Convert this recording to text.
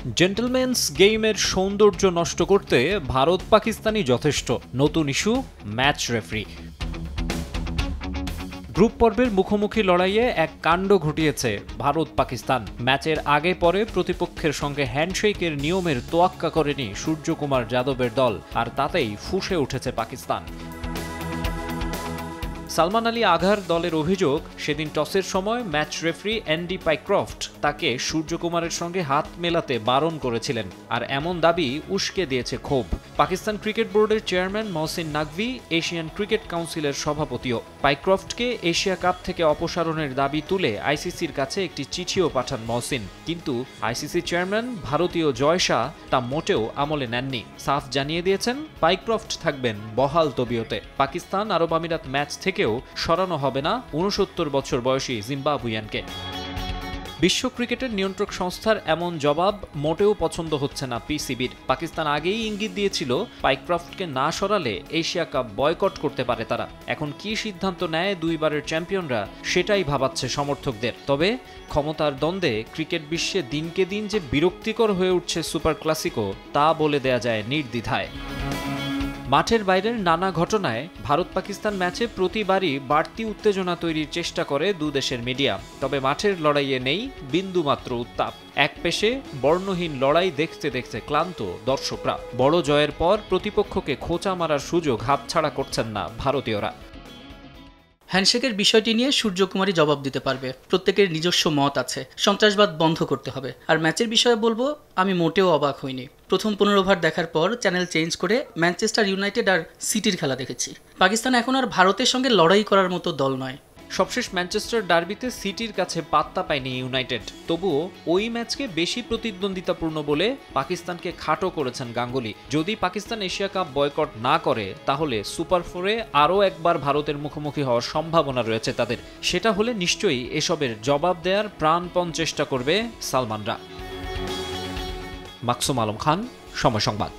Gentleman's গেমের সৌন্দর্য নষ্ট করতে ভারত পাকিস্তানই যথেষ্ট। নতুন ইস্যু ম্যাচ রেফারি। গ্রুপ পর্বের মুখোমুখি লড়াইয়ে এক কাণ্ড ঘটিয়েছে ভারত পাকিস্তান। ম্যাচের আগে পরে প্রতিপক্ষের সঙ্গে হ্যান্ডশেকের নিয়মের তোয়াক্কা করেনি সূর্যকুমার যাদবের দল, আর তাতেই ফুঁসে উঠেছে পাকিস্তান। সালমান আলী আঘার দলের অভিযোগ, সেদিন টসের সময় ম্যাচ রেফারি অ্যান্ডি পাইক্রফট তাকে সূর্যকুমারের সঙ্গে হাত মেলাতে বারণ করেছিলেন, আর এমন দাবি উস্কে দিয়েছে ক্ষোভ পাকিস্তান ক্রিকেট বোর্ডের chairman Mohsin Naqvi, Asian cricket কাউন্সিলের সভাপতিও। পাইক্রফটকে এশিয়া কাপ থেকে অপসারণের দাবি তুলে আইসিসির কাছে একটি চিঠিও পাঠান মহসিন, কিন্তু আইসিসি চেয়ারম্যান ভারতীয় জয় শাহ তা মোটেও আমলে নেননি। সাফ জানিয়ে দিয়েছেন পাইক্রফট থাকবেন বহাল তবিয়তে। পাকিস্তান আরব আমিরাত ম্যাচ থেকে সরানো হবে না ৬৯ বছর বয়সী জিম্বাবুইয়ানকে। বিশ্ব ক্রিকেটের নিয়ন্ত্রক সংস্থার এমন জবাব মোটেও পছন্দ হচ্ছে না পিসিবির। পাকিস্তান আগেই ইঙ্গিত দিয়েছিল পাইক্রফটকে না সরালে এশিয়া কাপ বয়কট করতে পারে তারা। এখন কি সিদ্ধান্ত নেয় দুইবারের চ্যাম্পিয়নরা, সেটাই ভাবাচ্ছে সমর্থকদের। তবে ক্ষমতার দ্বন্দ্বে ক্রিকেট বিশ্বে দিনকে দিন যে বিরক্তিকর হয়ে উঠছে সুপার ক্লাসিকো, তা বলে দেয়া যায় নির্দ্বিধায়। মাঠের বাইরের নানা ঘটনায় ভারত পাকিস্তান ম্যাচে প্রতিবারই বাড়তি উত্তেজনা তৈরির চেষ্টা করে দুদেশের মিডিয়া। তবে মাঠের লড়াইয়ে নেই বিন্দুমাত্র উত্তাপ। একপেশে বর্ণহীন লড়াই দেখতে দেখতে ক্লান্ত দর্শকরা। বড় জয়ের পর প্রতিপক্ষকে খোঁচা মারার সুযোগ হাতছাড়া করছেন না ভারতীয়রা। হ্যান্ডশেকের বিষয়টি নিয়ে সূর্যকুমারই জবাব দিতে পারবে। প্রত্যেকের নিজস্ব মত আছে। সন্ত্রাসবাদ বন্ধ করতে হবে। আর ম্যাচের বিষয়ে বলবো, আমি মোটেও অবাক হইনি। প্রথম 15 ওভার দেখার পর চ্যানেল চেঞ্জ করে ম্যানচেস্টার ইউনাইটেড আর সিটির খেলা দেখেছি। পাকিস্তান এখন আর ভারতের সঙ্গে লড়াই করার মতো দল নয়। সবশেষ ম্যানচেস্টার ডার্বিতে সিটির কাছে পাত্তা পায়নি ইউনাইটেড। তবুও ওই ম্যাচকে বেশি প্রতিদ্বন্দ্বিতাপূর্ণ বলে পাকিস্তানকে খাটো করেছেন গাঙ্গুলি। যদি পাকিস্তান এশিয়া কাপ বয়কট না করে, তাহলে সুপার ফোরে আরও একবার ভারতের মুখোমুখি হওয়ার সম্ভাবনা রয়েছে তাদের। সেটা হলে নিশ্চয়ই এসবের জবাব দেওয়ার প্রাণপণ চেষ্টা করবে সালমানরা। মাকসুম আলম খান, সময় সংবাদ।